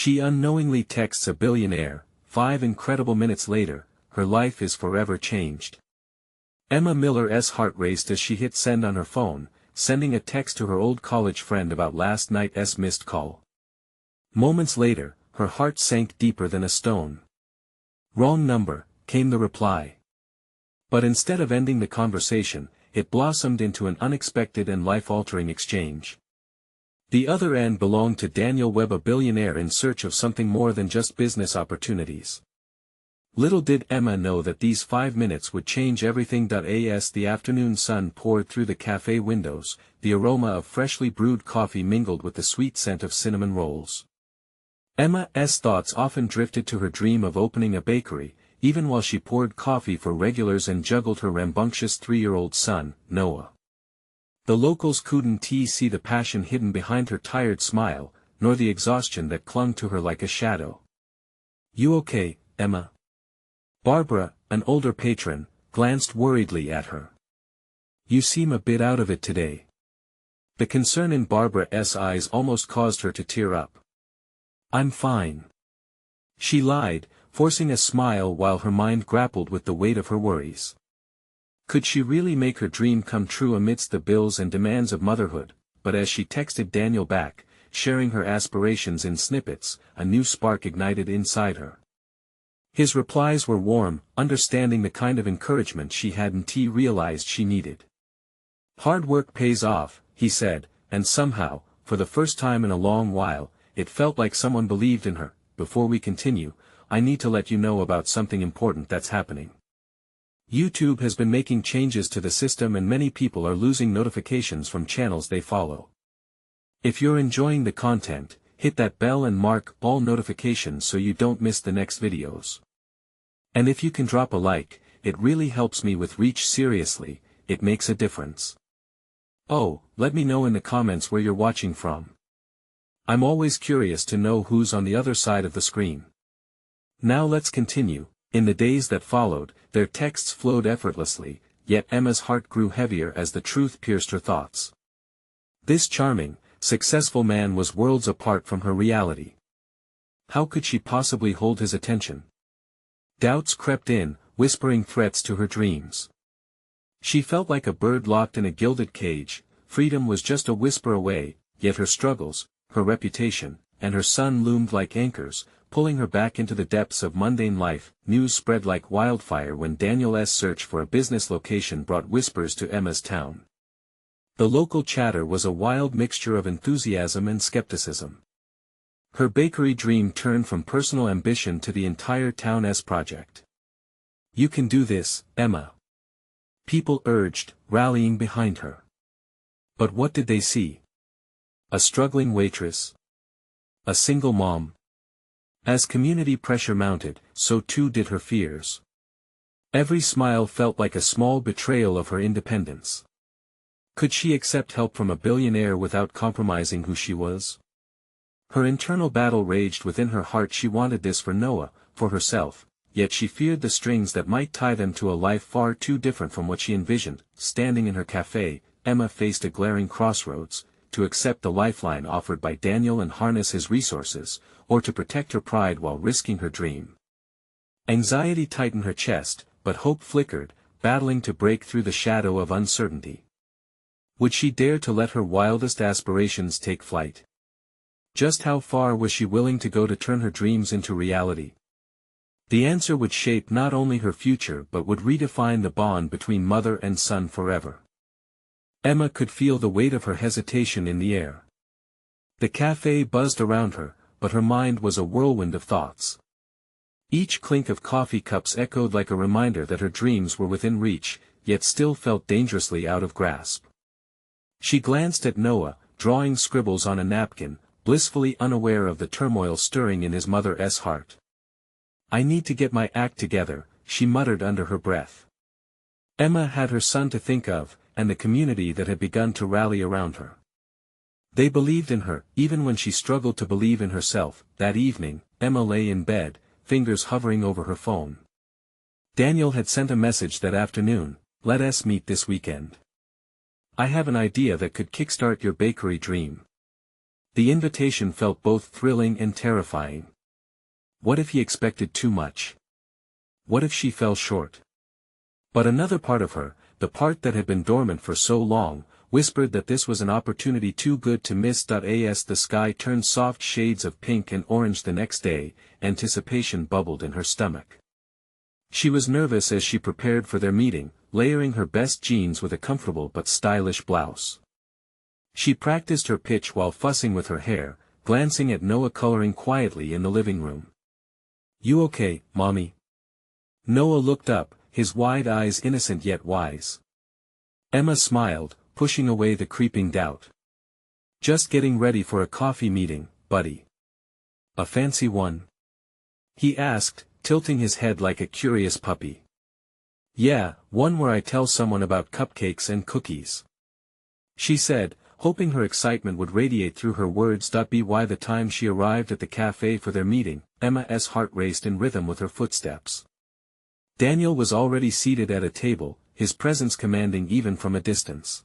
She unknowingly texts a billionaire. 5 incredible minutes later, her life is forever changed. Emma Miller's heart raced as she hit send on her phone, sending a text to her old college friend about last night's missed call. Moments later, her heart sank deeper than a stone. "Wrong number," came the reply. But instead of ending the conversation, it blossomed into an unexpected and life-altering exchange. The other end belonged to Daniel Webb, a billionaire in search of something more than just business opportunities. Little did Emma know that these 5 minutes would change everything. As the afternoon sun poured through the cafe windows, the aroma of freshly brewed coffee mingled with the sweet scent of cinnamon rolls. Emma's thoughts often drifted to her dream of opening a bakery, even while she poured coffee for regulars and juggled her rambunctious 3-year-old son, Noah. The locals couldn't see the passion hidden behind her tired smile, nor the exhaustion that clung to her like a shadow. "You okay, Emma?" Barbara, an older patron, glanced worriedly at her. "You seem a bit out of it today." The concern in Barbara's eyes almost caused her to tear up. "I'm fine," she lied, forcing a smile while her mind grappled with the weight of her worries. Could she really make her dream come true amidst the bills and demands of motherhood? But as she texted Daniel back, sharing her aspirations in snippets, a new spark ignited inside her. His replies were warm, understanding the kind of encouragement she hadn't realized she needed. "Hard work pays off," he said, and somehow, for the first time in a long while, it felt like someone believed in her. "Before we continue, I need to let you know about something important that's happening. YouTube has been making changes to the system and many people are losing notifications from channels they follow. If you're enjoying the content, hit that bell and mark all notifications so you don't miss the next videos. And if you can drop a like, it really helps me with reach. Seriously, it makes a difference. Oh, let me know in the comments where you're watching from. I'm always curious to know who's on the other side of the screen." Now let's continue. In the days that followed, their texts flowed effortlessly, yet Emma's heart grew heavier as the truth pierced her thoughts. This charming, successful man was worlds apart from her reality. How could she possibly hold his attention? Doubts crept in, whispering threats to her dreams. She felt like a bird locked in a gilded cage. Freedom was just a whisper away, yet her struggles, her reputation, and her son loomed like anchors, pulling her back into the depths of mundane life. News spread like wildfire when Daniel's search for a business location brought whispers to Emma's town. The local chatter was a wild mixture of enthusiasm and skepticism. Her bakery dream turned from personal ambition to the entire town's project. "You can do this, Emma," people urged, rallying behind her. But what did they see? A struggling waitress? A single mom? As community pressure mounted, so too did her fears. Every smile felt like a small betrayal of her independence. Could she accept help from a billionaire without compromising who she was? Her internal battle raged within her heart. She wanted this for Noah, for herself, yet she feared the strings that might tie them to a life far too different from what she envisioned. Standing in her cafe, Emma faced a glaring crossroads: to accept the lifeline offered by Daniel and harness his resources, or to protect her pride while risking her dream. Anxiety tightened her chest, but hope flickered, battling to break through the shadow of uncertainty. Would she dare to let her wildest aspirations take flight? Just how far was she willing to go to turn her dreams into reality? The answer would shape not only her future but would redefine the bond between mother and son forever. Emma could feel the weight of her hesitation in the air. The cafe buzzed around her, but her mind was a whirlwind of thoughts. Each clink of coffee cups echoed like a reminder that her dreams were within reach, yet still felt dangerously out of grasp. She glanced at Noah, drawing scribbles on a napkin, blissfully unaware of the turmoil stirring in his mother's heart. "I need to get my act together," she muttered under her breath. Emma had her son to think of, and the community that had begun to rally around her. They believed in her, even when she struggled to believe in herself. That evening, Emma lay in bed, fingers hovering over her phone. Daniel had sent a message that afternoon: "Let us meet this weekend. I have an idea that could kickstart your bakery dream." The invitation felt both thrilling and terrifying. What if he expected too much? What if she fell short? But another part of her, the part that had been dormant for so long, whispered that this was an opportunity too good to miss. As the sky turned soft shades of pink and orange the next day, anticipation bubbled in her stomach. She was nervous as she prepared for their meeting, layering her best jeans with a comfortable but stylish blouse. She practiced her pitch while fussing with her hair, glancing at Noah coloring quietly in the living room. "You okay, Mommy?" Noah looked up, his wide eyes innocent yet wise. Emma smiled, pushing away the creeping doubt. "Just getting ready for a coffee meeting, buddy." "A fancy one?" he asked, tilting his head like a curious puppy. "Yeah, one where I tell someone about cupcakes and cookies," she said, hoping her excitement would radiate through her words. By the time she arrived at the cafe for their meeting, Emma's heart raced in rhythm with her footsteps. Daniel was already seated at a table, his presence commanding even from a distance.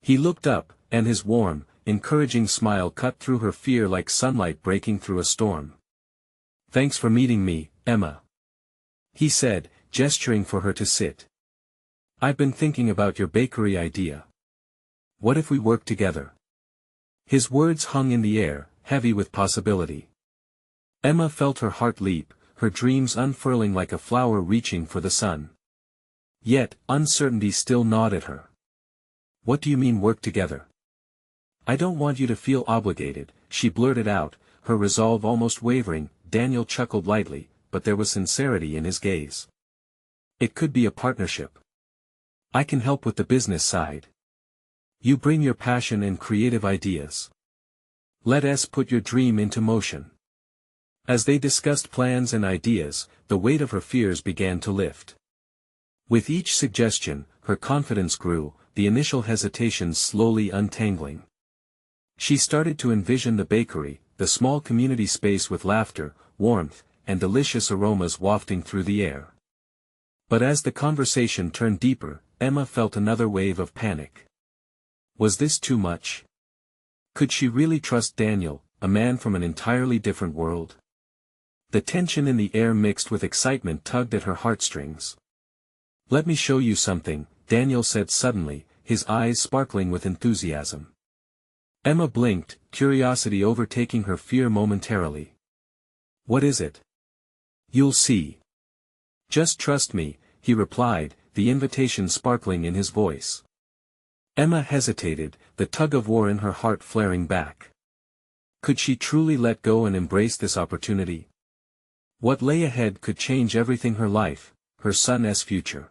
He looked up, and his warm, encouraging smile cut through her fear like sunlight breaking through a storm. "Thanks for meeting me, Emma," he said, gesturing for her to sit. "I've been thinking about your bakery idea. What if we work together?" His words hung in the air, heavy with possibility. Emma felt her heart leap, her dreams unfurling like a flower reaching for the sun. Yet, uncertainty still gnawed at her. "What do you mean work together?" "I don't want you to feel obligated," she blurted out, her resolve almost wavering. Daniel chuckled lightly, but there was sincerity in his gaze. "It could be a partnership. I can help with the business side. You bring your passion and creative ideas. Let us put your dream into motion." As they discussed plans and ideas, the weight of her fears began to lift. With each suggestion, her confidence grew, the initial hesitations slowly untangling. She started to envision the bakery, the small community space with laughter, warmth, and delicious aromas wafting through the air. But as the conversation turned deeper, Emma felt another wave of panic. Was this too much? Could she really trust Daniel, a man from an entirely different world? The tension in the air mixed with excitement tugged at her heartstrings. "Let me show you something," Daniel said suddenly, his eyes sparkling with enthusiasm. Emma blinked, curiosity overtaking her fear momentarily. "What is it?" "You'll see. Just trust me," he replied, the invitation sparkling in his voice. Emma hesitated, the tug-of-war in her heart flaring back. Could she truly let go and embrace this opportunity? What lay ahead could change everything: her life, her son's future.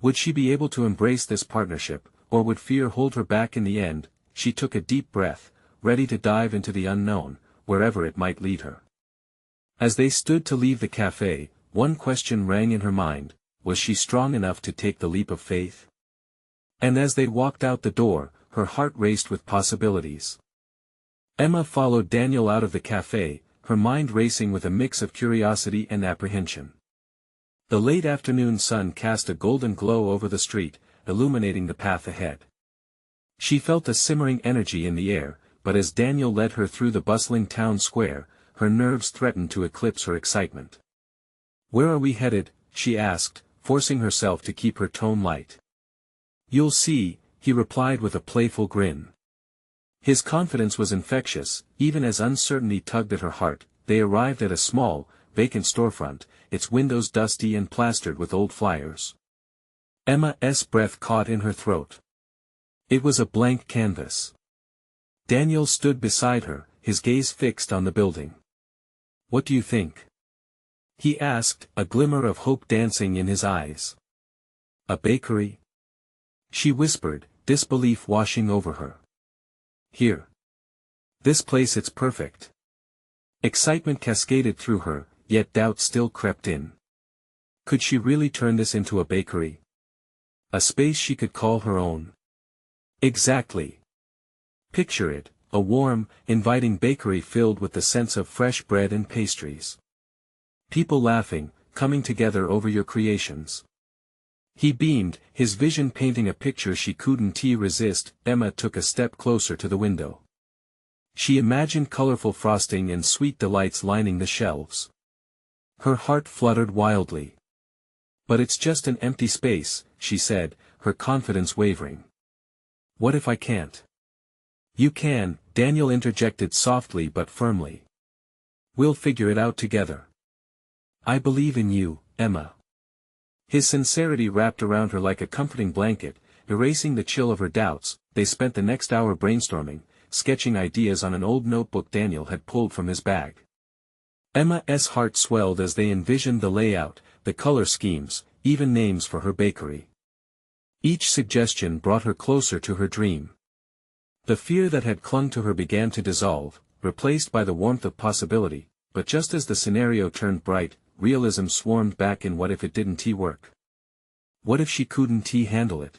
Would she be able to embrace this partnership, or would fear hold her back in the end? She took a deep breath, ready to dive into the unknown, wherever it might lead her. As they stood to leave the cafe, one question rang in her mind: was she strong enough to take the leap of faith? And as they walked out the door, her heart raced with possibilities. Emma followed Daniel out of the cafe, her mind racing with a mix of curiosity and apprehension. The late afternoon sun cast a golden glow over the street, illuminating the path ahead. She felt a simmering energy in the air, but as Daniel led her through the bustling town square, her nerves threatened to eclipse her excitement. "Where are we headed?" she asked, forcing herself to keep her tone light. "You'll see," he replied with a playful grin. His confidence was infectious, even as uncertainty tugged at her heart. They arrived at a small, vacant storefront, its windows dusty and plastered with old flyers. Emma's breath caught in her throat. It was a blank canvas. Daniel stood beside her, his gaze fixed on the building. "What do you think?" he asked, a glimmer of hope dancing in his eyes. "A bakery?" she whispered, disbelief washing over her. "Here. This place, it's perfect." Excitement cascaded through her, yet doubt still crept in. Could she really turn this into a bakery? A space she could call her own? Exactly. Picture it, a warm, inviting bakery filled with the scents of fresh bread and pastries. People laughing, coming together over your creations. He beamed, his vision painting a picture she couldn't resist. Emma took a step closer to the window. She imagined colorful frosting and sweet delights lining the shelves. Her heart fluttered wildly. "But it's just an empty space," she said, her confidence wavering. "What if I can't?" "You can," Daniel interjected softly but firmly. "We'll figure it out together. I believe in you, Emma." His sincerity wrapped around her like a comforting blanket, erasing the chill of her doubts. They spent the next hour brainstorming, sketching ideas on an old notebook Daniel had pulled from his bag. Emma's heart swelled as they envisioned the layout, the color schemes, even names for her bakery. Each suggestion brought her closer to her dream. The fear that had clung to her began to dissolve, replaced by the warmth of possibility, but just as the scenario turned bright, realism swarmed back in. What if it didn't work? What if she couldn't handle it?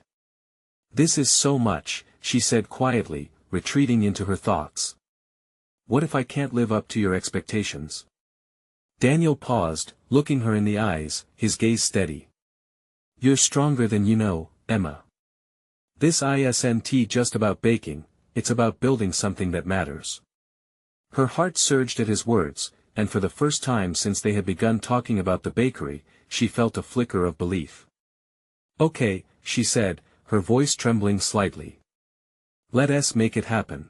"This is so much," she said quietly, retreating into her thoughts. "What if I can't live up to your expectations?" Daniel paused, looking her in the eyes, his gaze steady. "You're stronger than you know, Emma. This isn't just about baking, it's about building something that matters." Her heart surged at his words, and for the first time since they had begun talking about the bakery, she felt a flicker of belief. "Okay," she said, her voice trembling slightly. "Let us make it happen.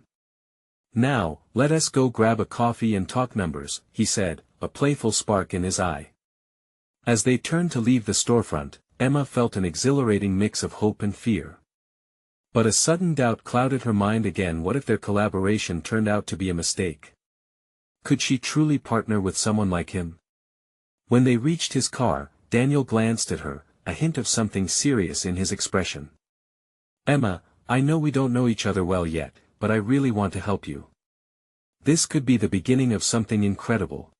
Now, let us go grab a coffee and talk numbers," he said, a playful spark in his eye. As they turned to leave the storefront, Emma felt an exhilarating mix of hope and fear. But a sudden doubt clouded her mind again. What if their collaboration turned out to be a mistake? Could she truly partner with someone like him? When they reached his car, Daniel glanced at her, a hint of something serious in his expression. "Emma, I know we don't know each other well yet, but I really want to help you. This could be the beginning of something incredible."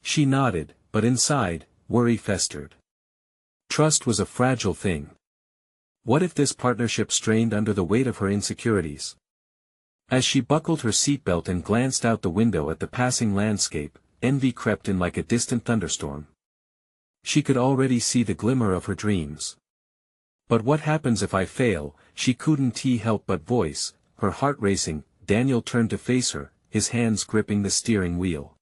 She nodded, but inside, worry festered. Trust was a fragile thing. What if this partnership strained under the weight of her insecurities? As she buckled her seatbelt and glanced out the window at the passing landscape, envy crept in like a distant thunderstorm. She could already see the glimmer of her dreams. "But what happens if I fail?" she couldn't help but voice, her heart racing. Daniel turned to face her, his hands gripping the steering wheel.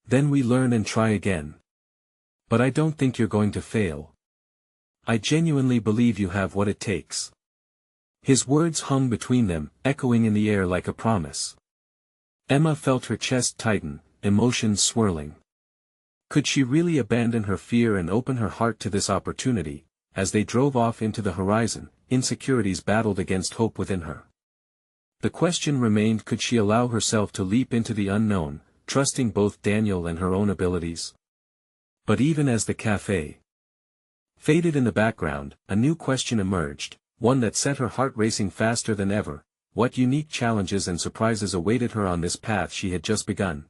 "Then we learn and try again. But I don't think you're going to fail. I genuinely believe you have what it takes." His words hung between them, echoing in the air like a promise. Emma felt her chest tighten, emotions swirling. Could she really abandon her fear and open her heart to this opportunity? As they drove off into the horizon, insecurities battled against hope within her. The question remained: could she allow herself to leap into the unknown, trusting both Daniel and her own abilities? But even as the cafe faded in the background, a new question emerged, one that set her heart racing faster than ever. What unique challenges and surprises awaited her on this path she had just begun?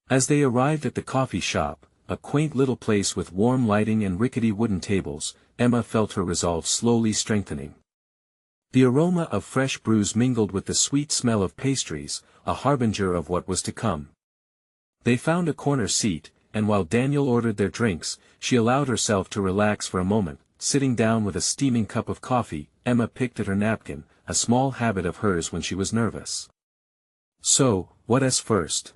As they arrived at the coffee shop, a quaint little place with warm lighting and rickety wooden tables, Emma felt her resolve slowly strengthening. The aroma of fresh brews mingled with the sweet smell of pastries, a harbinger of what was to come. They found a corner seat, and while Daniel ordered their drinks, she allowed herself to relax for a moment. Sitting down with a steaming cup of coffee, Emma picked at her napkin, a small habit of hers when she was nervous. "So, what's first?"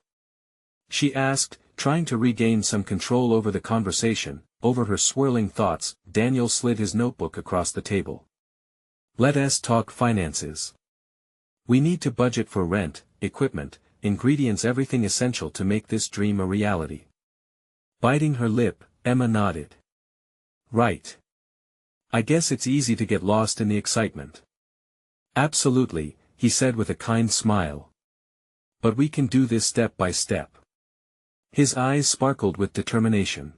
she asked, trying to regain some control over the conversation. Over her swirling thoughts, Daniel slid his notebook across the table. "Let us talk finances. We need to budget for rent, equipment, ingredients, everything essential to make this dream a reality." Biting her lip, Emma nodded. "Right. I guess it's easy to get lost in the excitement." "Absolutely," he said with a kind smile. "But we can do this step by step." His eyes sparkled with determination.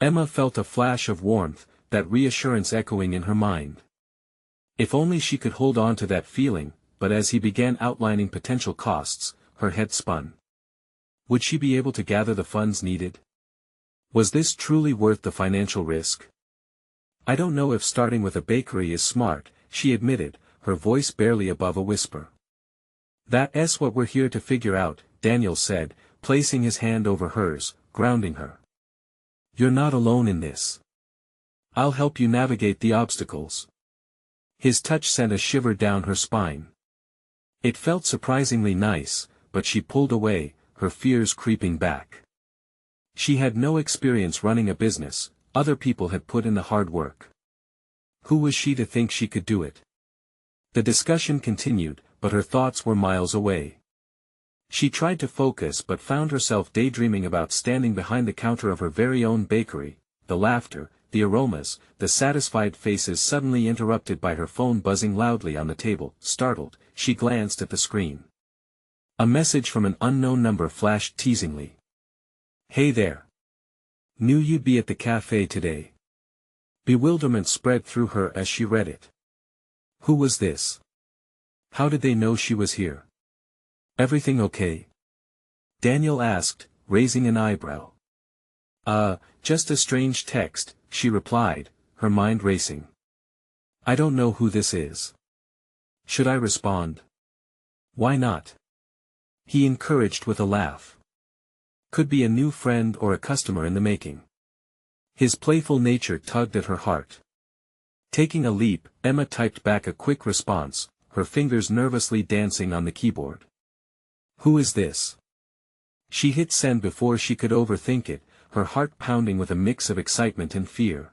Emma felt a flash of warmth, that reassurance echoing in her mind. If only she could hold on to that feeling, but as he began outlining potential costs, her head spun. Would she be able to gather the funds needed? Was this truly worth the financial risk? "I don't know if starting with a bakery is smart," she admitted, her voice barely above a whisper. "That's what we're here to figure out," Daniel said, placing his hand over hers, grounding her. "You're not alone in this. I'll help you navigate the obstacles." His touch sent a shiver down her spine. It felt surprisingly nice, but she pulled away, her fears creeping back. She had no experience running a business, other people had put in the hard work. Who was she to think she could do it? The discussion continued, but her thoughts were miles away. She tried to focus but found herself daydreaming about standing behind the counter of her very own bakery, the laughter, the aromas, the satisfied faces suddenly interrupted by her phone buzzing loudly on the table. Startled, she glanced at the screen. A message from an unknown number flashed teasingly. "Hey there. Knew you'd be at the cafe today." Bewilderment spread through her as she read it. Who was this? How did they know she was here? "Everything okay?" Daniel asked, raising an eyebrow. Just a strange text," she replied, her mind racing. "I don't know who this is. Should I respond?" "Why not?" he encouraged with a laugh. Could be a new friend or a customer in the making. His playful nature tugged at her heart. Taking a leap, Emma typed back a quick response, her fingers nervously dancing on the keyboard. Who is this? She hit send before she could overthink it, her heart pounding with a mix of excitement and fear.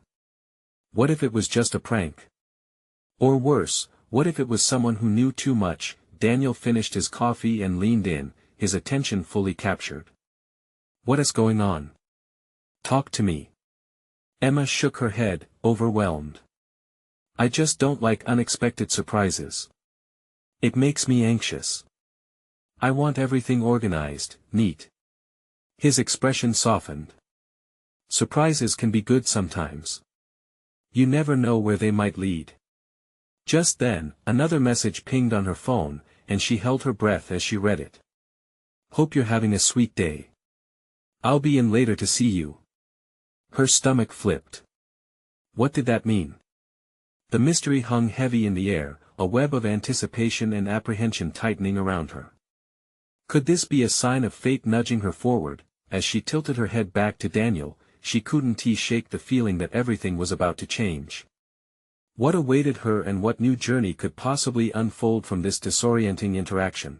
What if it was just a prank? Or worse, what if it was someone who knew too much? Daniel finished his coffee and leaned in, his attention fully captured. What is going on? Talk to me. Emma shook her head, overwhelmed. I just don't like unexpected surprises. It makes me anxious. I want everything organized, neat. His expression softened. Surprises can be good sometimes. You never know where they might lead. Just then, another message pinged on her phone, and she held her breath as she read it. Hope you're having a sweet day. I'll be in later to see you. Her stomach flipped. What did that mean? The mystery hung heavy in the air, a web of anticipation and apprehension tightening around her. Could this be a sign of fate nudging her forward? As she tilted her head back to Daniel, she couldn't shake the feeling that everything was about to change. What awaited her and what new journey could possibly unfold from this disorienting interaction?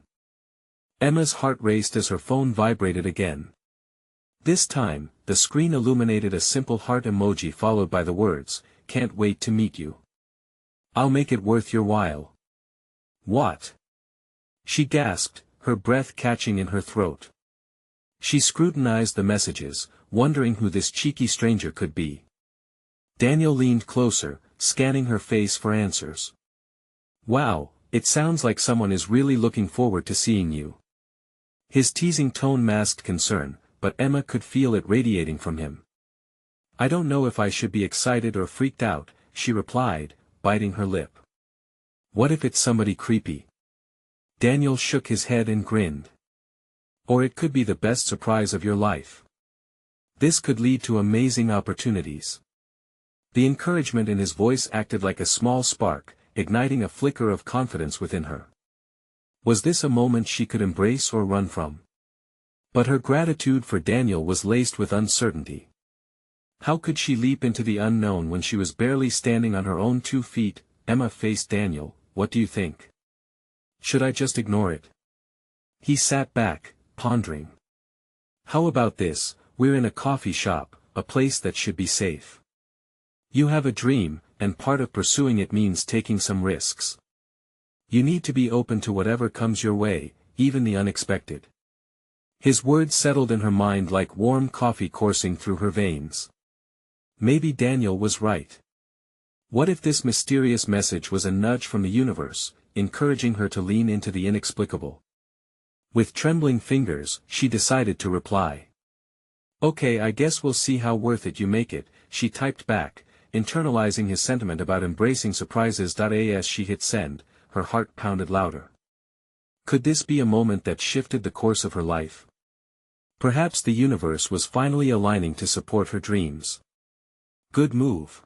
Emma's heart raced as her phone vibrated again. This time, the screen illuminated a simple heart emoji followed by the words, "Can't wait to meet you. I'll make it worth your while." What? She gasped, her breath catching in her throat. She scrutinized the messages, wondering who this cheeky stranger could be. Daniel leaned closer, scanning her face for answers. Wow, it sounds like someone is really looking forward to seeing you. His teasing tone masked concern, but Emma could feel it radiating from him. I don't know if I should be excited or freaked out, she replied, biting her lip. What if it's somebody creepy? Daniel shook his head and grinned. Or it could be the best surprise of your life. This could lead to amazing opportunities. The encouragement in his voice acted like a small spark, igniting a flicker of confidence within her. Was this a moment she could embrace or run from? But her gratitude for Daniel was laced with uncertainty. How could she leap into the unknown when she was barely standing on her own 2 feet? Emma faced Daniel. What do you think? Should I just ignore it? He sat back, pondering. How about this? We're in a coffee shop, a place that should be safe. You have a dream, and part of pursuing it means taking some risks. You need to be open to whatever comes your way, even the unexpected. His words settled in her mind like warm coffee coursing through her veins. Maybe Daniel was right. What if this mysterious message was a nudge from the universe, encouraging her to lean into the inexplicable? With trembling fingers, she decided to reply. Okay, I guess we'll see how worth it you make it, she typed back, internalizing his sentiment about embracing surprises. As she hit send, her heart pounded louder. Could this be a moment that shifted the course of her life? Perhaps the universe was finally aligning to support her dreams. Good move.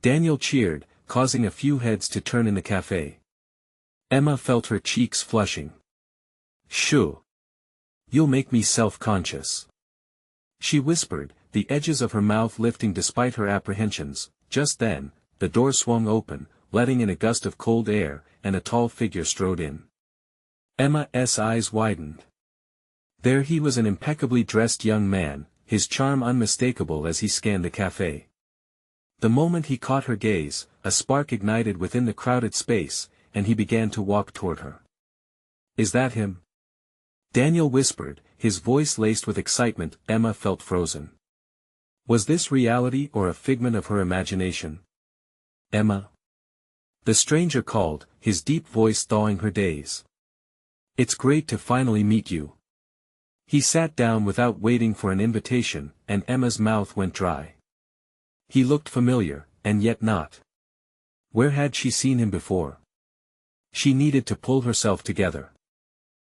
Daniel cheered, causing a few heads to turn in the cafe. Emma felt her cheeks flushing. Shoo. You'll make me self-conscious. She whispered, the edges of her mouth lifting despite her apprehensions. Just then, the door swung open, letting in a gust of cold air, and a tall figure strode in. Emma's eyes widened. There he was, an impeccably dressed young man, his charm unmistakable as he scanned the cafe. The moment he caught her gaze, a spark ignited within the crowded space, and he began to walk toward her. "Is that him?" Daniel whispered, his voice laced with excitement. Emma felt frozen. Was this reality or a figment of her imagination? "Emma?" The stranger called, his deep voice thawing her daze. "It's great to finally meet you." He sat down without waiting for an invitation, and Emma's mouth went dry. He looked familiar, and yet not. Where had she seen him before? She needed to pull herself together.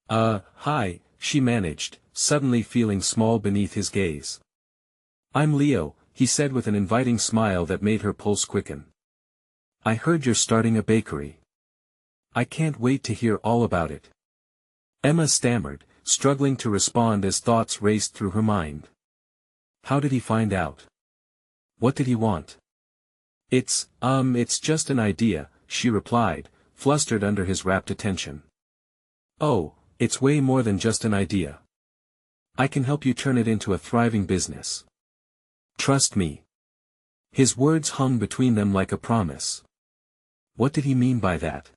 Hi," she managed, suddenly feeling small beneath his gaze. "I'm Leo," he said with an inviting smile that made her pulse quicken. "I heard you're starting a bakery. I can't wait to hear all about it." Emma stammered, struggling to respond as thoughts raced through her mind. How did he find out? What did he want? It's just an idea," she replied, flustered under his rapt attention. "Oh, it's way more than just an idea. I can help you turn it into a thriving business. Trust me." His words hung between them like a promise. What did he mean by that?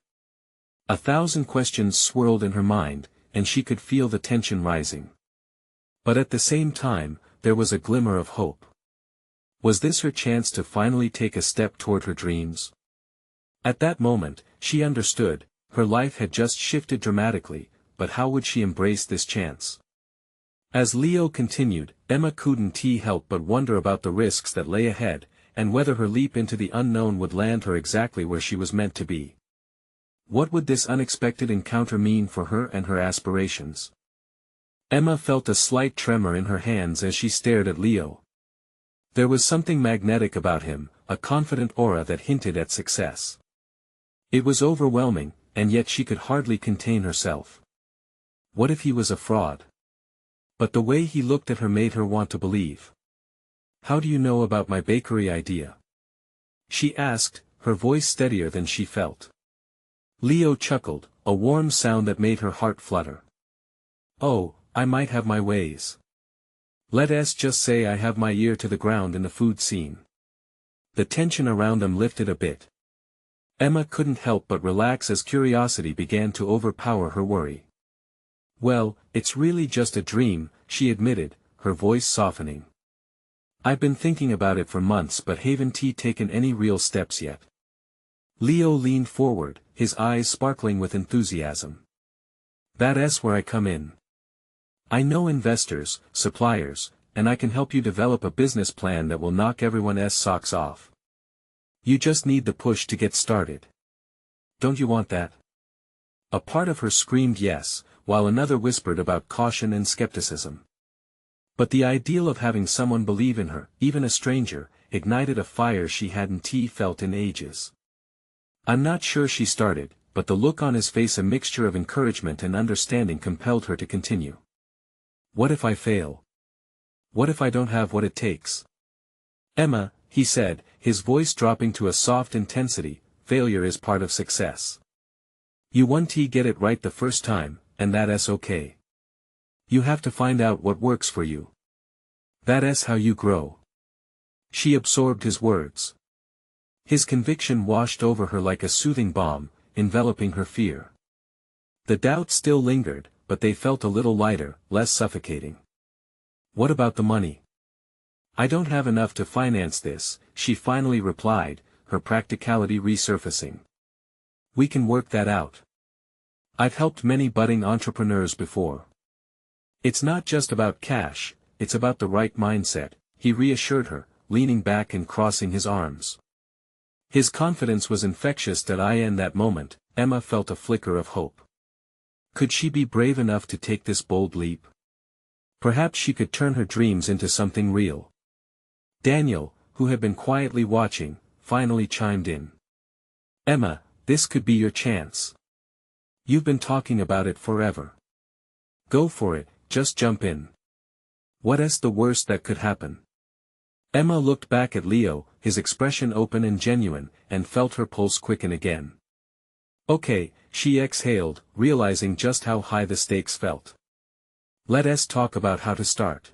1,000 questions swirled in her mind, and she could feel the tension rising. But at the same time, there was a glimmer of hope. Was this her chance to finally take a step toward her dreams? At that moment, she understood, her life had just shifted dramatically, but how would she embrace this chance? As Leo continued, Emma couldn't help but wonder about the risks that lay ahead, and whether her leap into the unknown would land her exactly where she was meant to be. What would this unexpected encounter mean for her and her aspirations? Emma felt a slight tremor in her hands as she stared at Leo. There was something magnetic about him, a confident aura that hinted at success. It was overwhelming, and yet she could hardly contain herself. What if he was a fraud? But the way he looked at her made her want to believe. "How do you know about my bakery idea?" she asked, her voice steadier than she felt. Leo chuckled, a warm sound that made her heart flutter. "Oh, I might have my ways. Let's just say I have my ear to the ground in the food scene." The tension around them lifted a bit. Emma couldn't help but relax as curiosity began to overpower her worry. "Well, it's really just a dream," she admitted, her voice softening. "I've been thinking about it for months but haven't taken any real steps yet." Leo leaned forward, his eyes sparkling with enthusiasm. "That's where I come in. I know investors, suppliers, and I can help you develop a business plan that will knock everyone's socks off. You just need the push to get started. Don't you want that?" A part of her screamed yes, while another whispered about caution and skepticism. But the ideal of having someone believe in her, even a stranger, ignited a fire she hadn't felt in ages. "I'm not sure," she started, but the look on his face, a mixture of encouragement and understanding, compelled her to continue. "What if I fail? What if I don't have what it takes?" "Emma," he said, his voice dropping to a soft intensity, "failure is part of success. You won't get it right the first time, and that's okay. You have to find out what works for you. That's how you grow." She absorbed his words. His conviction washed over her like a soothing balm, enveloping her fear. The doubt still lingered, but they felt a little lighter, less suffocating. "What about the money?" "I don't have enough to finance this," she finally replied, her practicality resurfacing. "We can work that out. I've helped many budding entrepreneurs before. It's not just about cash, it's about the right mindset," he reassured her, leaning back and crossing his arms. His confidence was infectious. In that moment, Emma felt a flicker of hope. Could she be brave enough to take this bold leap? Perhaps she could turn her dreams into something real. Daniel, who had been quietly watching, finally chimed in. "Emma, this could be your chance. You've been talking about it forever. Go for it, just jump in. What's the worst that could happen?" Emma looked back at Leo, his expression open and genuine, and felt her pulse quicken again. Okay, she exhaled, realizing just how high the stakes felt. Let's talk about how to start.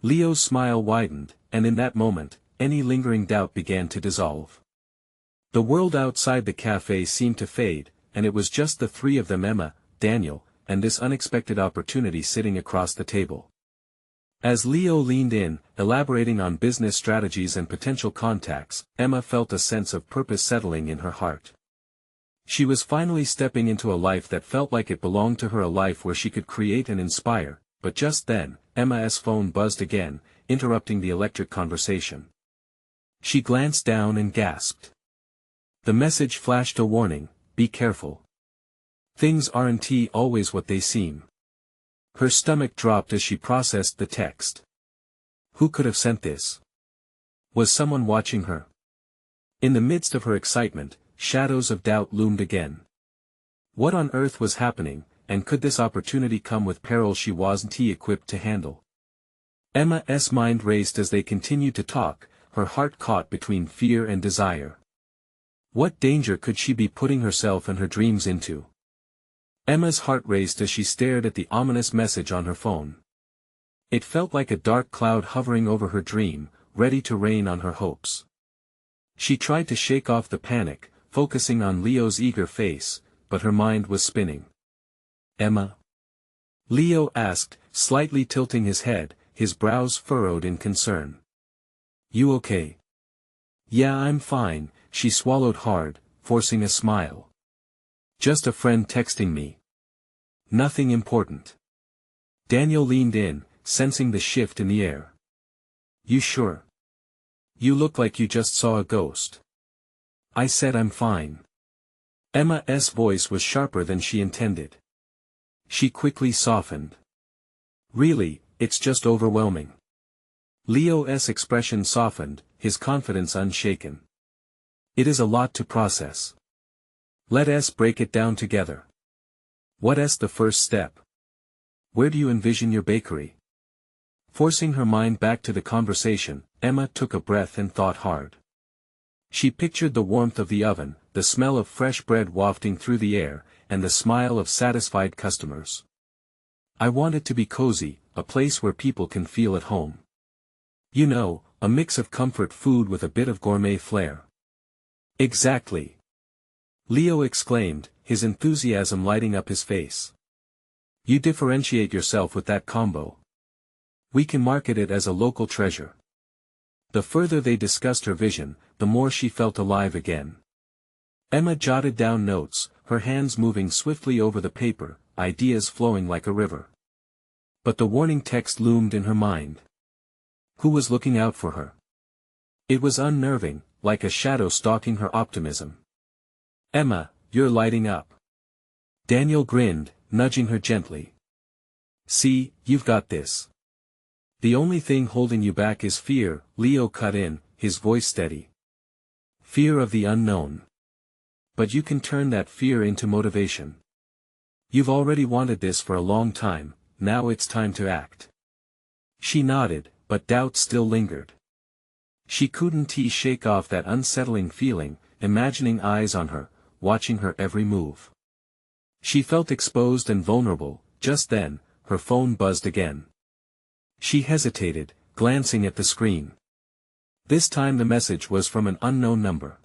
Leo's smile widened, and in that moment, any lingering doubt began to dissolve. The world outside the cafe seemed to fade, and it was just the three of them, Emma, Daniel, and this unexpected opportunity sitting across the table. As Leo leaned in, elaborating on business strategies and potential contacts, Emma felt a sense of purpose settling in her heart. She was finally stepping into a life that felt like it belonged to her, a life where she could create and inspire, but just then, Emma's phone buzzed again, interrupting the electric conversation. She glanced down and gasped. The message flashed a warning: be careful. Things aren't always what they seem. Her stomach dropped as she processed the text. Who could have sent this? Was someone watching her? In the midst of her excitement, shadows of doubt loomed again. What on earth was happening, and could this opportunity come with peril she wasn't equipped to handle? Emma's mind raced as they continued to talk, her heart caught between fear and desire. What danger could she be putting herself and her dreams into? Emma's heart raced as she stared at the ominous message on her phone. It felt like a dark cloud hovering over her dream, ready to rain on her hopes. She tried to shake off the panic, focusing on Leo's eager face, but her mind was spinning. Emma? Leo asked, slightly tilting his head, his brows furrowed in concern. You okay? Yeah, I'm fine, she swallowed hard, forcing a smile. Just a friend texting me. Nothing important. Daniel leaned in, sensing the shift in the air. You sure? You look like you just saw a ghost. I said I'm fine. Emma's voice was sharper than she intended. She quickly softened. Really, it's just overwhelming. Leo's expression softened, his confidence unshaken. It is a lot to process. Let's break it down together. What's the first step? Where do you envision your bakery? Forcing her mind back to the conversation, Emma took a breath and thought hard. She pictured the warmth of the oven, the smell of fresh bread wafting through the air, and the smile of satisfied customers. I want it to be cozy, a place where people can feel at home. You know, a mix of comfort food with a bit of gourmet flair. Exactly. Leo exclaimed, his enthusiasm lighting up his face. You differentiate yourself with that combo. We can market it as a local treasure. The further they discussed her vision, the more she felt alive again. Emma jotted down notes, her hands moving swiftly over the paper, ideas flowing like a river. But the warning text loomed in her mind. Who was looking out for her? It was unnerving, like a shadow stalking her optimism. Emma, you're lighting up. Daniel grinned, nudging her gently. See, you've got this. The only thing holding you back is fear, Leo cut in, his voice steady. Fear of the unknown. But you can turn that fear into motivation. You've already wanted this for a long time, now it's time to act. She nodded, but doubt still lingered. She couldn't shake off that unsettling feeling, imagining eyes on her, watching her every move. She felt exposed and vulnerable. Just then, her phone buzzed again. She hesitated, glancing at the screen. This time the message was from an unknown number.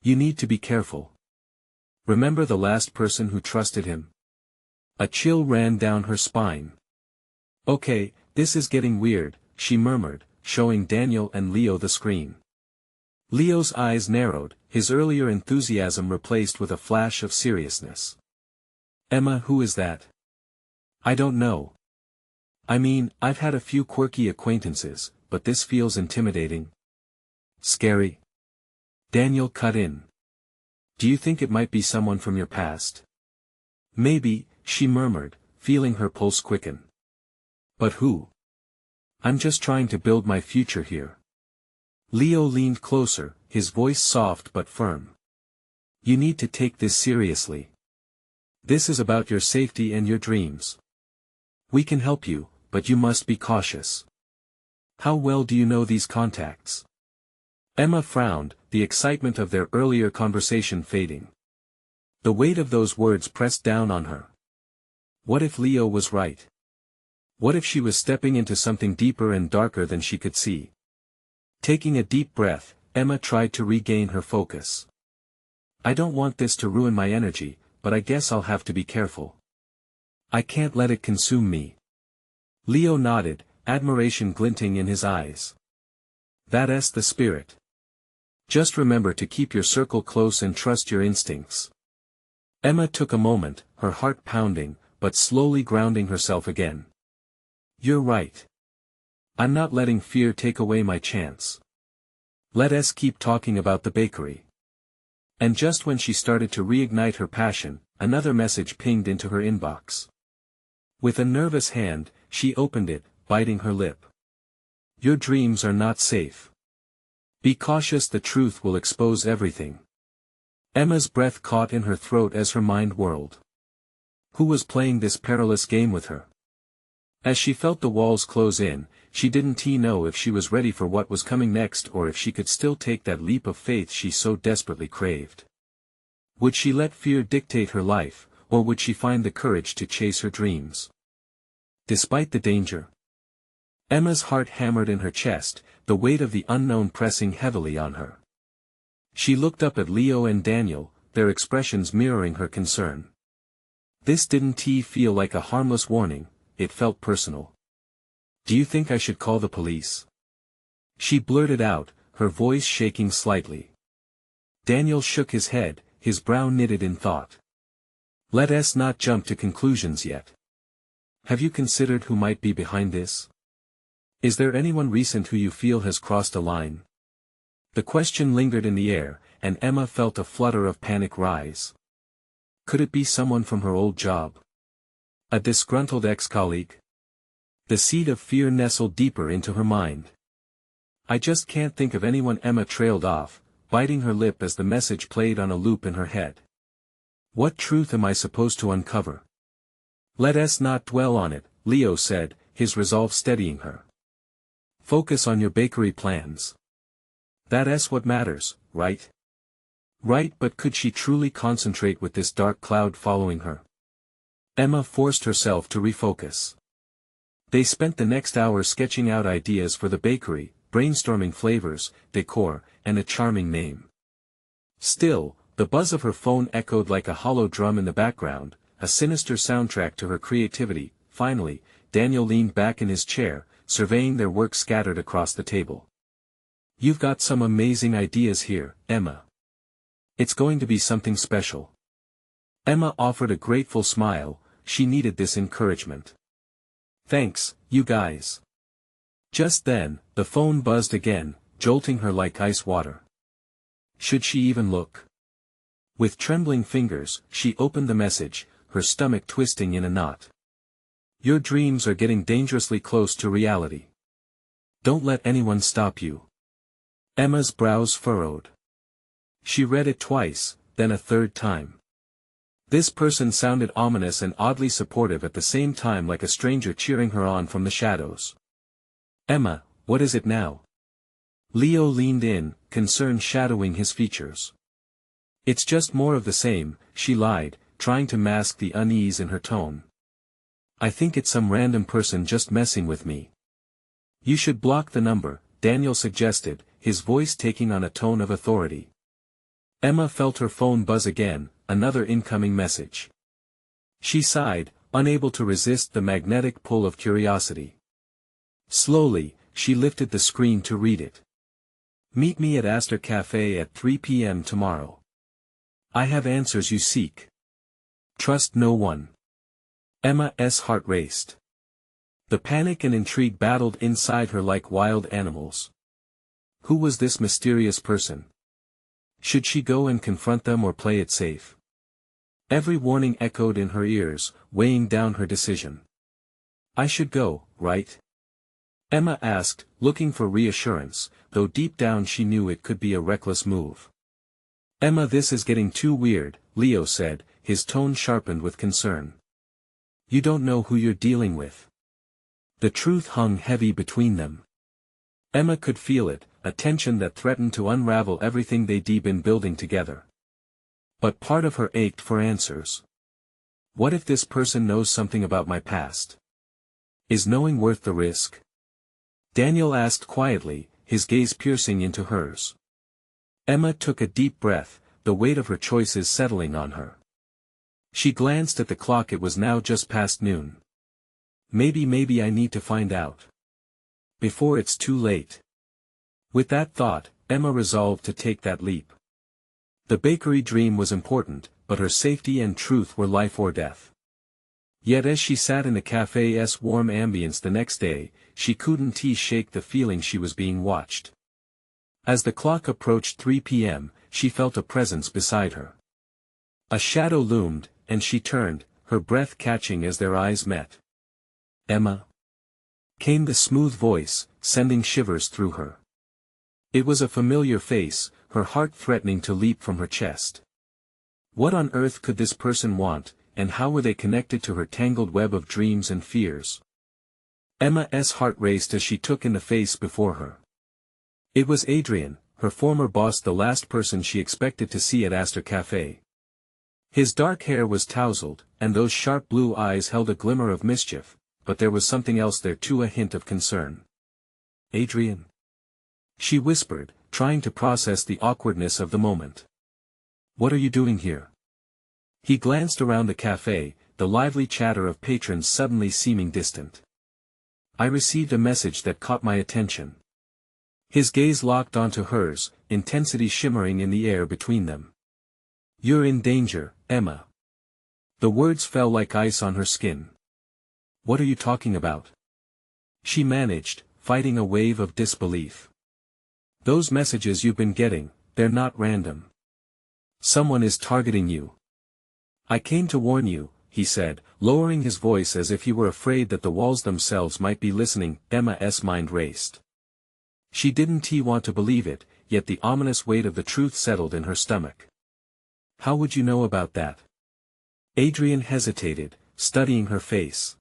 You need to be careful. Remember the last person who trusted him? A chill ran down her spine. Okay, this is getting weird, she murmured, showing Daniel and Leo the screen. Leo's eyes narrowed, his earlier enthusiasm replaced with a flash of seriousness. Emma, who is that? I don't know. I mean, I've had a few quirky acquaintances, but this feels intimidating. Scary? Daniel cut in. Do you think it might be someone from your past? Maybe, she murmured, feeling her pulse quicken. But who? I'm just trying to build my future here. Leo leaned closer, his voice soft but firm. You need to take this seriously. This is about your safety and your dreams. We can help you, but you must be cautious. How well do you know these contacts? Emma frowned, the excitement of their earlier conversation fading. The weight of those words pressed down on her. What if Leo was right? What if she was stepping into something deeper and darker than she could see? Taking a deep breath, Emma tried to regain her focus. I don't want this to ruin my energy, but I guess I'll have to be careful. I can't let it consume me. Leo nodded, admiration glinting in his eyes. That's the spirit. Just remember to keep your circle close and trust your instincts. Emma took a moment, her heart pounding, but slowly grounding herself again. You're right. I'm not letting fear take away my chance. Let us keep talking about the bakery. And just when she started to reignite her passion, another message pinged into her inbox. With a nervous hand, she opened it, biting her lip. Your dreams are not safe. Be cautious, the truth will expose everything. Emma's breath caught in her throat as her mind whirled. Who was playing this perilous game with her? As she felt the walls close in, she didn't know if she was ready for what was coming next or if she could still take that leap of faith she so desperately craved. Would she let fear dictate her life, or would she find the courage to chase her dreams? Despite the danger. Emma's heart hammered in her chest, the weight of the unknown pressing heavily on her. She looked up at Leo and Daniel, their expressions mirroring her concern. This didn't feel like a harmless warning, it felt personal. Do you think I should call the police? She blurted out, her voice shaking slightly. Daniel shook his head, his brow knitted in thought. Let us not jump to conclusions yet. Have you considered who might be behind this? Is there anyone recent who you feel has crossed a line? The question lingered in the air, and Emma felt a flutter of panic rise. Could it be someone from her old job? A disgruntled ex-colleague? The seed of fear nestled deeper into her mind. I just can't think of anyone. Emma trailed off, biting her lip as the message played on a loop in her head. What truth am I supposed to uncover? Let us not dwell on it, Leo said, his resolve steadying her. Focus on your bakery plans. That's what matters, right? Right, but could she truly concentrate with this dark cloud following her? Emma forced herself to refocus. They spent the next hour sketching out ideas for the bakery, brainstorming flavors, decor, and a charming name. Still, the buzz of her phone echoed like a hollow drum in the background, a sinister soundtrack to her creativity. Finally, Daniel leaned back in his chair, surveying their work scattered across the table. You've got some amazing ideas here, Emma. It's going to be something special. Emma offered a grateful smile, she needed this encouragement. Thanks, you guys. Just then, the phone buzzed again, jolting her like ice water. Should she even look? With trembling fingers, she opened the message, her stomach twisting in a knot. Your dreams are getting dangerously close to reality. Don't let anyone stop you. Emma's brows furrowed. She read it twice, then a third time. This person sounded ominous and oddly supportive at the same time, like a stranger cheering her on from the shadows. Emma, what is it now? Leo leaned in, concern shadowing his features. It's just more of the same, she lied, trying to mask the unease in her tone. I think it's some random person just messing with me. You should block the number, Daniel suggested, his voice taking on a tone of authority. Emma felt her phone buzz again, another incoming message. She sighed, unable to resist the magnetic pull of curiosity. Slowly, she lifted the screen to read it. Meet me at Astor Cafe at 3 p.m. tomorrow. I have answers you seek. Trust no one. Emma's heart raced. The panic and intrigue battled inside her like wild animals. Who was this mysterious person? Should she go and confront them or play it safe? Every warning echoed in her ears, weighing down her decision. I should go, right? Emma asked, looking for reassurance, though deep down she knew it could be a reckless move. Emma, this is getting too weird, Leo said, his tone sharpened with concern. You don't know who you're dealing with. The truth hung heavy between them. Emma could feel it, a tension that threatened to unravel everything they'd been building together. But part of her ached for answers. What if this person knows something about my past? Is knowing worth the risk? Daniel asked quietly, his gaze piercing into hers. Emma took a deep breath, the weight of her choices settling on her. She glanced at the clock. It was now just past noon. Maybe I need to find out. Before it's too late. With that thought, Emma resolved to take that leap. The bakery dream was important, but her safety and truth were life or death. Yet as she sat in the cafe's warm ambience the next day, she couldn't shake the feeling she was being watched. As the clock approached 3 p.m., she felt a presence beside her. A shadow loomed, and she turned, her breath catching as their eyes met. "Emma?" came the smooth voice, sending shivers through her. It was a familiar face, her heart threatening to leap from her chest. What on earth could this person want, and how were they connected to her tangled web of dreams and fears? Emma's heart raced as she took in the face before her. It was Adrian, her former boss, the last person she expected to see at Astor Cafe. His dark hair was tousled, and those sharp blue eyes held a glimmer of mischief, but there was something else there too, a hint of concern. "Adrian?" she whispered, trying to process the awkwardness of the moment. "What are you doing here?" He glanced around the cafe, the lively chatter of patrons suddenly seeming distant. "I received a message that caught my attention." His gaze locked onto hers, intensity shimmering in the air between them. "You're in danger, Emma." The words fell like ice on her skin. "What are you talking about?" she managed, fighting a wave of disbelief. "Those messages you've been getting, they're not random. Someone is targeting you." "I came to warn you," he said, lowering his voice as if he were afraid that the walls themselves might be listening. Emma's mind raced. She didn't want to believe it, yet the ominous weight of the truth settled in her stomach. "How would you know about that?" Adrian hesitated, studying her face.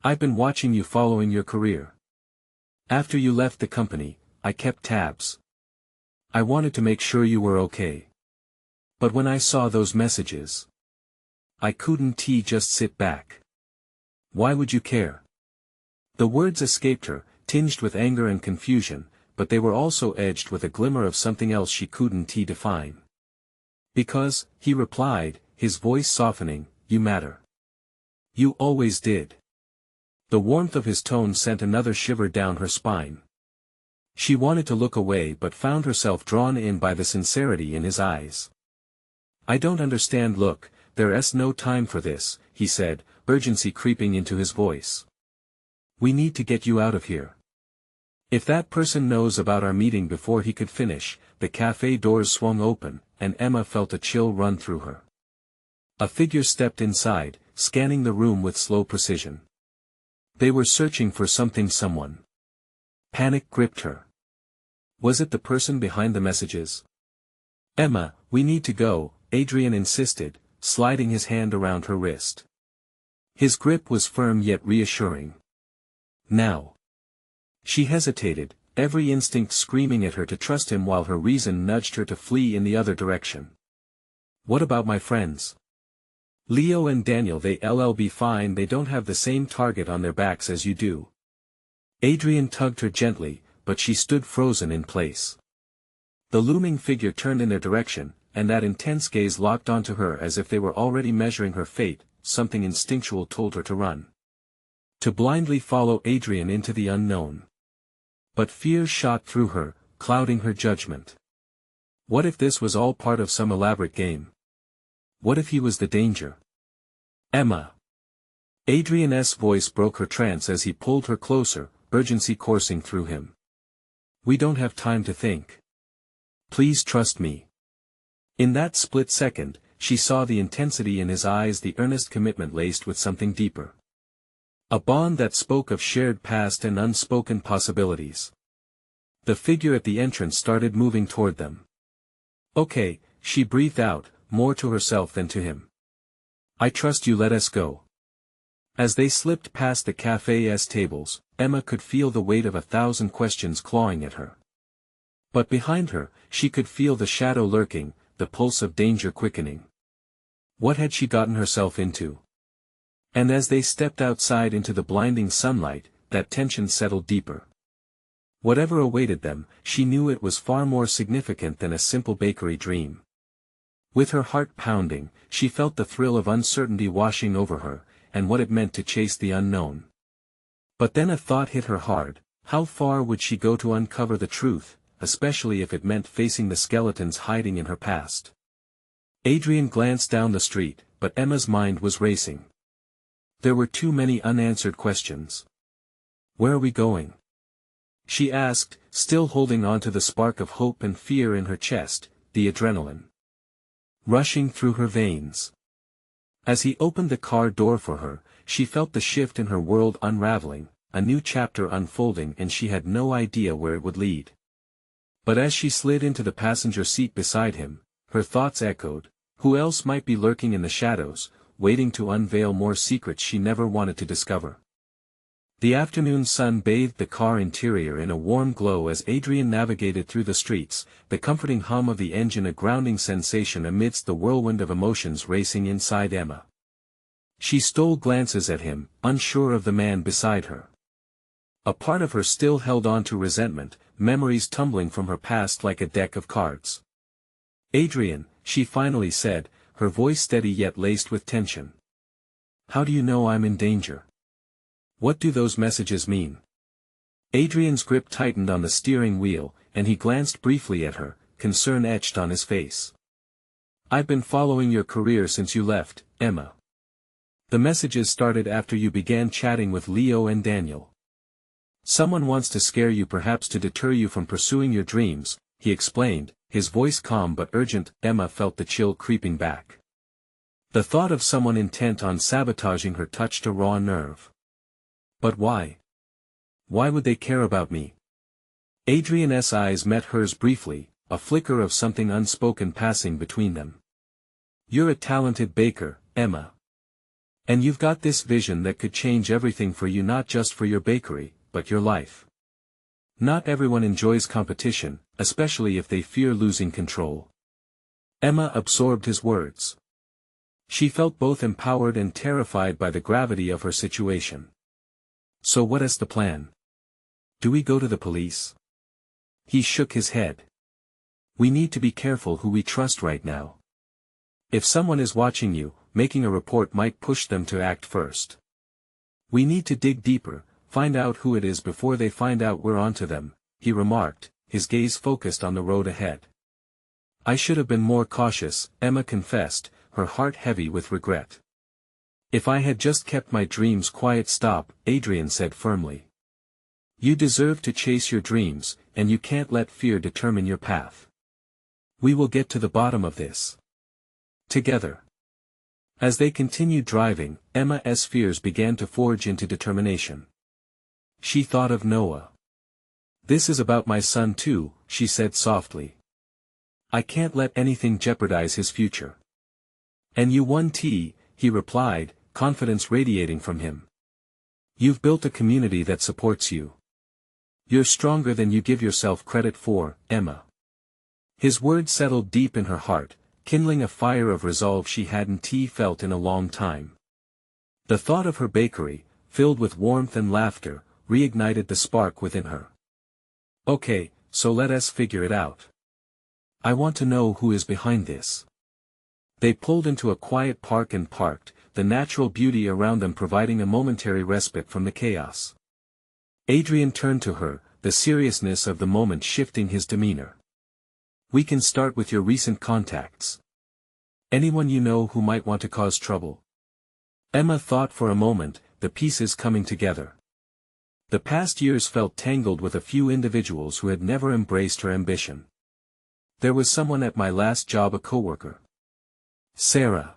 "I've been watching you, following your career. After you left the company, I kept tabs. I wanted to make sure you were okay. But when I saw those messages, I couldn't just sit back." "Why would you care?" The words escaped her, tinged with anger and confusion, but they were also edged with a glimmer of something else she couldn't define. "Because," he replied, his voice softening, "you matter. You always did." The warmth of his tone sent another shiver down her spine. She wanted to look away but found herself drawn in by the sincerity in his eyes. "I don't understand. Look, there's no time for this," he said, urgency creeping into his voice. "We need to get you out of here. If that person knows about our meeting." Before he could finish, the cafe doors swung open, and Emma felt a chill run through her. A figure stepped inside, scanning the room with slow precision. They were searching for something, someone. Panic gripped her. Was it the person behind the messages? "Emma, we need to go," Adrian insisted, sliding his hand around her wrist. His grip was firm yet reassuring. "Now." She hesitated, every instinct screaming at her to trust him while her reason nudged her to flee in the other direction. "What about my friends? Leo and Daniel, they'll be fine. They don't have the same target on their backs as you do." Adrian tugged her gently, but she stood frozen in place. The looming figure turned in their direction, and that intense gaze locked onto her as if they were already measuring her fate. Something instinctual told her to run. To blindly follow Adrian into the unknown. But fear shot through her, clouding her judgment. What if this was all part of some elaborate game? What if he was the danger? "Emma." Adrian's voice broke her trance as he pulled her closer, urgency coursing through him. "We don't have time to think. Please trust me." In that split second, she saw the intensity in his eyes, the earnest commitment laced with something deeper. A bond that spoke of shared past and unspoken possibilities. The figure at the entrance started moving toward them. "Okay," she breathed out, more to herself than to him. "I trust you. Let us go." As they slipped past the cafe's tables, Emma could feel the weight of 1,000 questions clawing at her. But behind her, she could feel the shadow lurking, the pulse of danger quickening. What had she gotten herself into? And as they stepped outside into the blinding sunlight, that tension settled deeper. Whatever awaited them, she knew it was far more significant than a simple bakery dream. With her heart pounding, she felt the thrill of uncertainty washing over her, and what it meant to chase the unknown. But then a thought hit her hard: how far would she go to uncover the truth, especially if it meant facing the skeletons hiding in her past? Adrian glanced down the street, but Emma's mind was racing. There were too many unanswered questions. "Where are we going?" she asked, still holding on to the spark of hope and fear in her chest, the adrenaline rushing through her veins. As he opened the car door for her, she felt the shift in her world unraveling, a new chapter unfolding, and she had no idea where it would lead. But as she slid into the passenger seat beside him, her thoughts echoed: who else might be lurking in the shadows, waiting to unveil more secrets she never wanted to discover? The afternoon sun bathed the car interior in a warm glow as Adrian navigated through the streets, the comforting hum of the engine a grounding sensation amidst the whirlwind of emotions racing inside Emma. She stole glances at him, unsure of the man beside her. A part of her still held on to resentment, memories tumbling from her past like a deck of cards. "Adrian," she finally said, her voice steady yet laced with tension. "How do you know I'm in danger? What do those messages mean?" Adrian's grip tightened on the steering wheel, and he glanced briefly at her, concern etched on his face. "I've been following your career since you left, Emma. The messages started after you began chatting with Leo and Daniel. Someone wants to scare you, perhaps to deter you from pursuing your dreams," he explained, his voice calm but urgent. Emma felt the chill creeping back. The thought of someone intent on sabotaging her touched a raw nerve. But why? Why would they care about me? Adrian's eyes met hers briefly, a flicker of something unspoken passing between them. "You're a talented baker, Emma. And you've got this vision that could change everything for you, not just for your bakery, but your life. Not everyone enjoys competition, especially if they fear losing control." Emma absorbed his words. She felt both empowered and terrified by the gravity of her situation. "So what is the plan? Do we go to the police?" He shook his head. "We need to be careful who we trust right now. If someone is watching you, making a report might push them to act first. We need to dig deeper, find out who it is before they find out we're onto them," he remarked, his gaze focused on the road ahead. "I should have been more cautious," Emma confessed, her heart heavy with regret. "If I had just kept my dreams quiet." "Stop," Adrian said firmly. "You deserve to chase your dreams, and you can't let fear determine your path. We will get to the bottom of this together." As they continued driving, Emma's fears began to forge into determination. She thought of Noah. "This is about my son too," she said softly. "I can't let anything jeopardize his future." "And you won T," he replied, confidence radiating from him. "You've built a community that supports you. You're stronger than you give yourself credit for, Emma." His words settled deep in her heart, kindling a fire of resolve she hadn't felt in a long time. The thought of her bakery, filled with warmth and laughter, reignited the spark within her. "Okay, so let us figure it out. I want to know who is behind this." They pulled into a quiet park and parked, the natural beauty around them providing a momentary respite from the chaos. Adrian turned to her, the seriousness of the moment shifting his demeanor. "We can start with your recent contacts. Anyone you know who might want to cause trouble?" Emma thought for a moment, the pieces coming together. The past years felt tangled with a few individuals who had never embraced her ambition. "There was someone at my last job, a coworker. Sarah.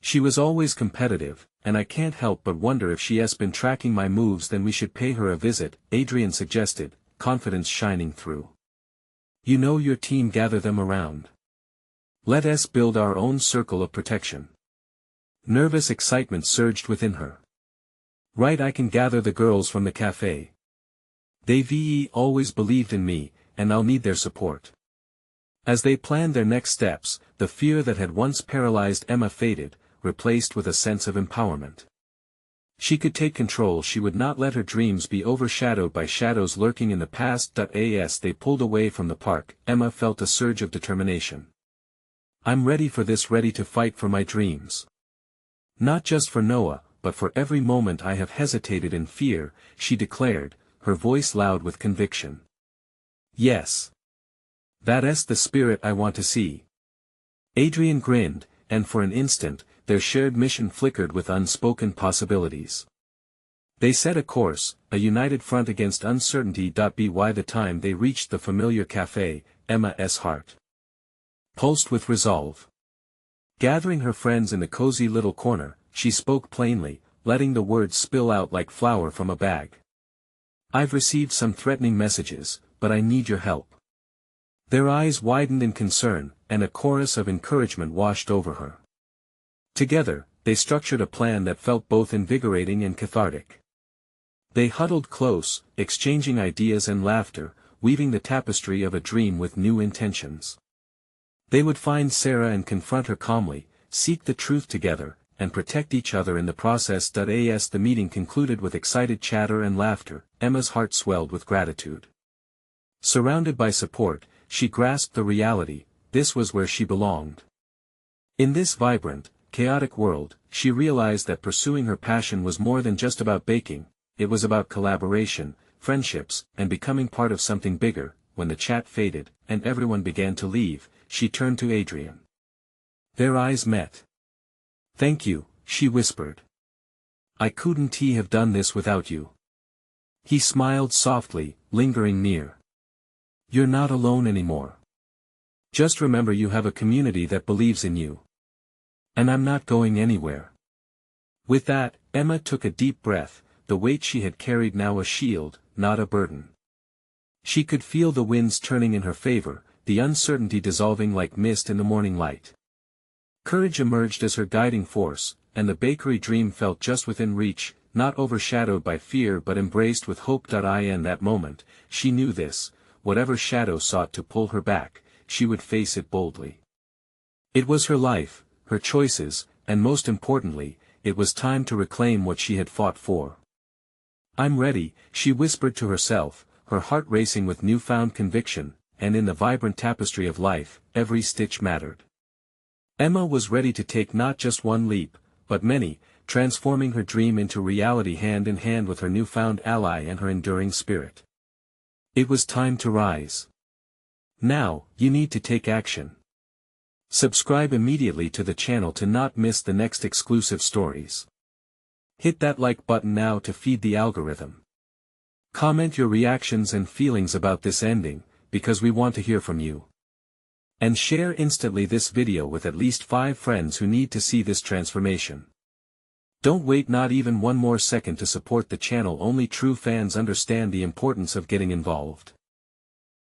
She was always competitive, and I can't help but wonder if she has been tracking my moves. Then we should pay her a visit," Adrian suggested, confidence shining through. "You know your team, gather them around. Let us build our own circle of protection." Nervous excitement surged within her. "Right, I can gather the girls from the cafe. They've always believed in me, and I'll need their support." As they planned their next steps, the fear that had once paralyzed Emma faded, replaced with a sense of empowerment. She could take control. She would not let her dreams be overshadowed by shadows lurking in the past. As they pulled away from the park, Emma felt a surge of determination. I'm ready for this, ready to fight for my dreams. Not just for Noah, but for every moment I have hesitated in fear, she declared, her voice loud with conviction. Yes. That's the spirit I want to see. Adrian grinned, and for an instant, their shared mission flickered with unspoken possibilities. They set a course, a united front against uncertainty. By the time they reached the familiar cafe, Emma's heart pulsed with resolve. Gathering her friends in the cozy little corner, she spoke plainly, letting the words spill out like flour from a bag. I've received some threatening messages, but I need your help. Their eyes widened in concern, and a chorus of encouragement washed over her. Together, they structured a plan that felt both invigorating and cathartic. They huddled close, exchanging ideas and laughter, weaving the tapestry of a dream with new intentions. They would find Sarah and confront her calmly, seek the truth together, and protect each other in the process. As the meeting concluded with excited chatter and laughter, Emma's heart swelled with gratitude. Surrounded by support, she grasped the reality, this was where she belonged. In this vibrant, chaotic world, she realized that pursuing her passion was more than just about baking, it was about collaboration, friendships, and becoming part of something bigger. When the chat faded, and everyone began to leave, she turned to Adrian. Their eyes met. Thank you, she whispered. I couldn't have done this without you. He smiled softly, lingering near. You're not alone anymore. Just remember you have a community that believes in you. And I'm not going anywhere. With that, Emma took a deep breath, the weight she had carried now a shield, not a burden. She could feel the winds turning in her favor, the uncertainty dissolving like mist in the morning light. Courage emerged as her guiding force, and the bakery dream felt just within reach, not overshadowed by fear but embraced with hope. In that moment, she knew this, whatever shadow sought to pull her back, she would face it boldly. It was her life, her choices, and most importantly, it was time to reclaim what she had fought for. I'm ready, she whispered to herself, her heart racing with newfound conviction, and in the vibrant tapestry of life, every stitch mattered. Emma was ready to take not just one leap, but many, transforming her dream into reality hand in hand with her newfound ally and her enduring spirit. It was time to rise. Now, you need to take action. Subscribe immediately to the channel to not miss the next exclusive stories. Hit that like button now to feed the algorithm. Comment your reactions and feelings about this ending, because we want to hear from you. And share instantly this video with at least 5 friends who need to see this transformation. Don't wait not even one more second to support the channel. Only true fans understand the importance of getting involved.